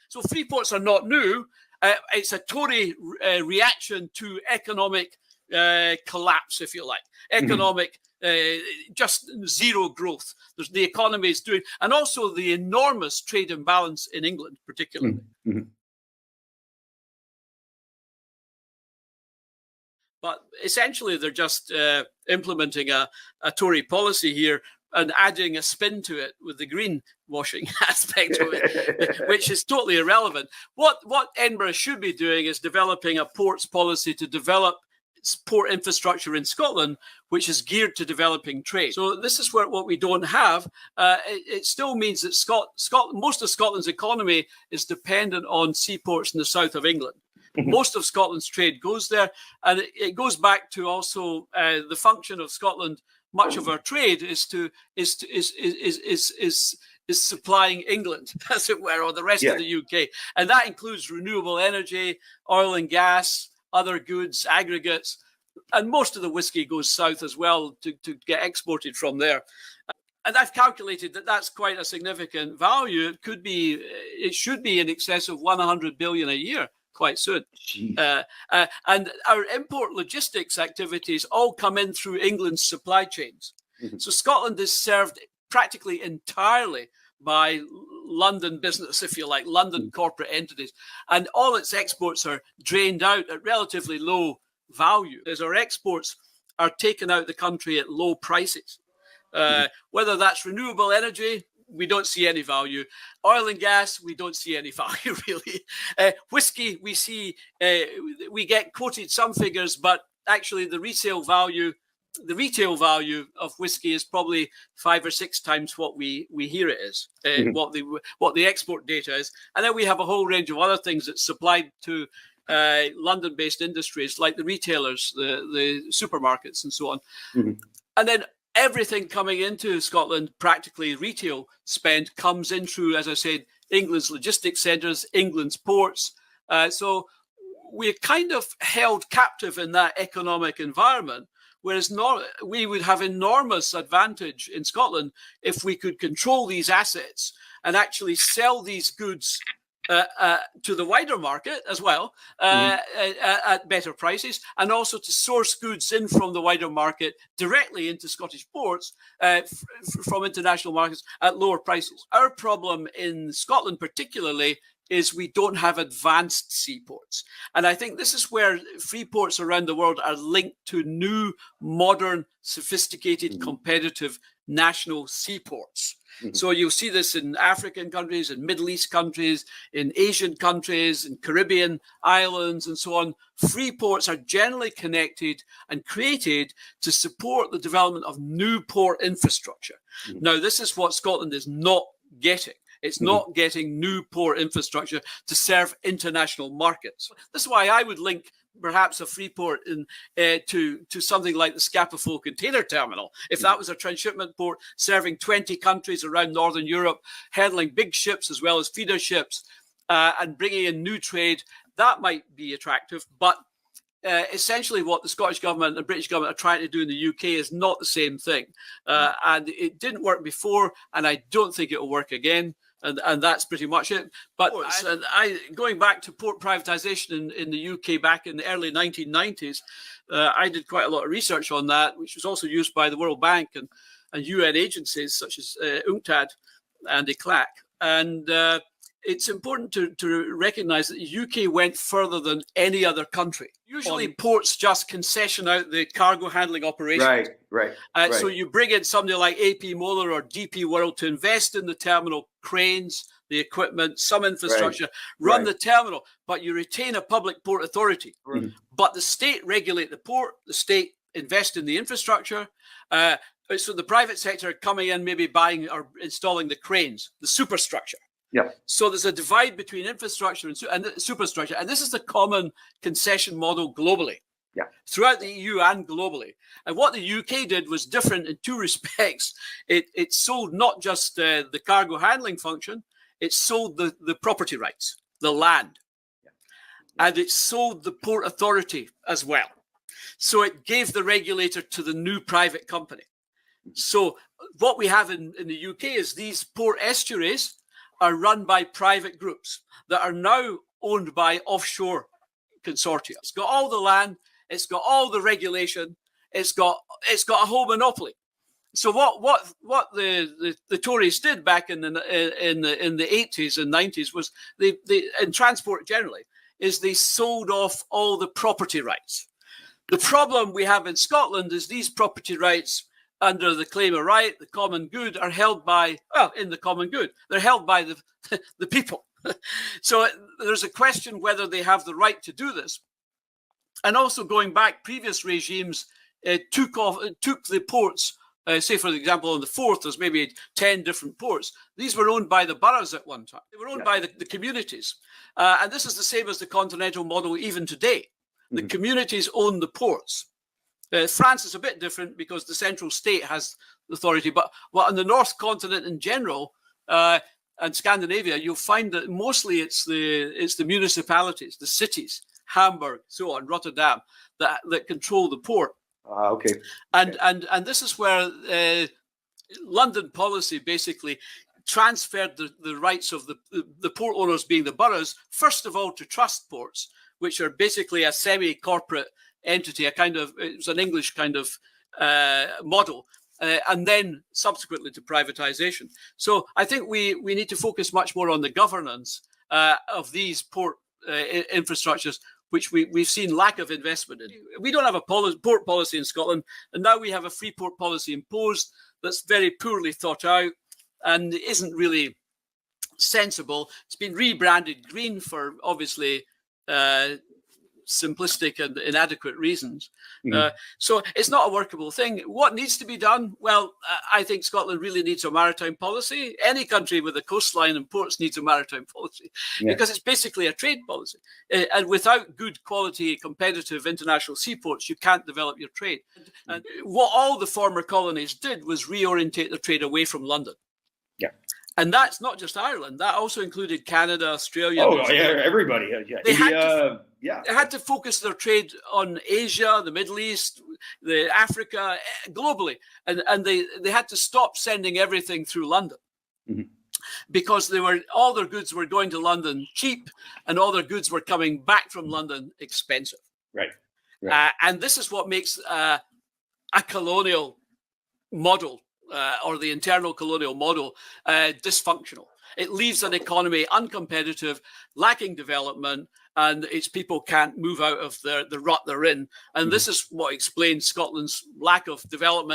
So free ports are not new. It's a Tory reaction to economic collapse, if you like, economic just zero growth. The economy is doing, and also the enormous trade imbalance in England, particularly. But essentially, they're just implementing a Tory policy here and adding a spin to it with the greenwashing aspect of it, which is totally irrelevant. What Edinburgh should be doing is developing a ports policy to develop port infrastructure in Scotland, which is geared to developing trade. So this is what we don't have. It still means that most of Scotland's economy is dependent on seaports in the south of England. Most of Scotland's trade goes there, and it goes back to also the function of Scotland. Much of our trade is supplying England, as it were, or the rest of the UK, and that includes renewable energy, oil and gas, other goods, aggregates, and most of the whiskey goes south as well to get exported from there. And I've calculated that that's quite a significant value. It should be in excess of 100 billion a year quite soon. And our import logistics activities all come in through England's supply chains. So Scotland is served practically entirely by London business, if you like, London corporate entities. And all its exports are drained out at relatively low value, as our exports are taken out of the country at low prices. Whether that's renewable energy, we don't see any value. Oil and gas, we don't see any value, really. Whiskey, we see, we get quoted some figures, but actually the retail value of whiskey is probably 5 or 6 times what we hear it is, what the export data is. And then we have a whole range of other things that's supplied to London-based industries, like the retailers, the supermarkets, and so on. And then everything coming into Scotland, practically retail spend, comes in through, as I said, England's logistics centres, England's ports. So we're kind of held captive in that economic environment, whereas we would have enormous advantage in Scotland if we could control these assets and actually sell these goods to the wider market as well at better prices, and also to source goods in from the wider market directly into Scottish ports from international markets at lower prices. Our problem in Scotland particularly is we don't have advanced seaports. And I think this is where free ports around the world are linked to new, modern, sophisticated, competitive national seaports. So you'll see this in African countries, in Middle East countries, in Asian countries, in Caribbean islands, and so on. Free ports are generally connected and created to support the development of new port infrastructure. Now, this is what Scotland is not getting. It's not getting new port infrastructure to serve international markets. This is why I would link perhaps a free port to something like the Scapa Flow container terminal. If that was a transshipment port serving 20 countries around Northern Europe, handling big ships as well as feeder ships, and bringing in new trade, that might be attractive. But essentially what the Scottish government and the British government are trying to do in the UK is not the same thing. And it didn't work before, and I don't think it will work again. And that's pretty much it. But going back to port privatization in the UK back in the early 1990s, I did quite a lot of research on that, which was also used by the World Bank and UN agencies such as UNCTAD and ECLAC. And it's important to recognize that the UK went further than any other country. Usually ports just concession out the cargo handling operations. Right. So you bring in somebody like AP Moller or DP World to invest in the terminal, cranes, the equipment, some infrastructure, run the terminal, but you retain a public port authority. But the state regulate the port, the state invest in the infrastructure. So the private sector coming in, maybe buying or installing the cranes, the superstructure. So there's a divide between infrastructure and superstructure. And this is the common concession model globally, throughout the EU and globally. And what the UK did was different in 2 respects. It sold not just the cargo handling function, it sold the property rights, the land. And it sold the port authority as well. So it gave the regulator to the new private company. So what we have in the UK is these port estuaries are run by private groups that are now owned by offshore consortia. It's got all the land, it's got all the regulation, it's got a whole monopoly. So what the Tories did back in the 80s and 90s was they in transport generally is they sold off all the property rights. The problem we have in Scotland is these property rights under the claim of right, the common good, are held by, well, in the common good, they're held by the people. So there's a question whether they have the right to do this. And also going back, previous regimes took the ports, say for example on the Forth, there's maybe 10 different ports. These were owned by the boroughs at one time. They were owned by the communities. And this is the same as the continental model even today. The communities own the ports. France is a bit different because the central state has authority, but on the North Continent in general and Scandinavia, you'll find that mostly it's the municipalities, the cities, Hamburg, so on, Rotterdam, that control the port. Okay. And this is where London policy basically transferred the rights of the port owners, being the boroughs, first of all to trust ports, which are basically a semi-corporate entity, it was an English kind of model, and then subsequently to privatization. So I think we need to focus much more on the governance of these port infrastructures, which we've seen lack of investment in. We don't have a port policy in Scotland, and now we have a free port policy imposed that's very poorly thought out and isn't really sensible. It's been rebranded green for obviously simplistic and inadequate reasons. So it's not a workable thing. What needs to be done? Well, I think Scotland really needs a maritime policy. Any country with a coastline and ports needs a maritime policy because it's basically a trade policy. And without good quality, competitive international seaports, you can't develop your trade. And what all the former colonies did was reorientate their trade away from London. Yeah. And that's not just Ireland. That also included Canada, Australia. Oh, yeah, everybody. They had to focus their trade on Asia, the Middle East, Africa, globally. And they had to stop sending everything through London because all their goods were going to London cheap and all their goods were coming back from London expensive. Right. And this is what makes a colonial model or the internal colonial model dysfunctional. It leaves an economy uncompetitive, lacking development, and its people can't move out of the rut they're in. And this is what explains Scotland's lack of development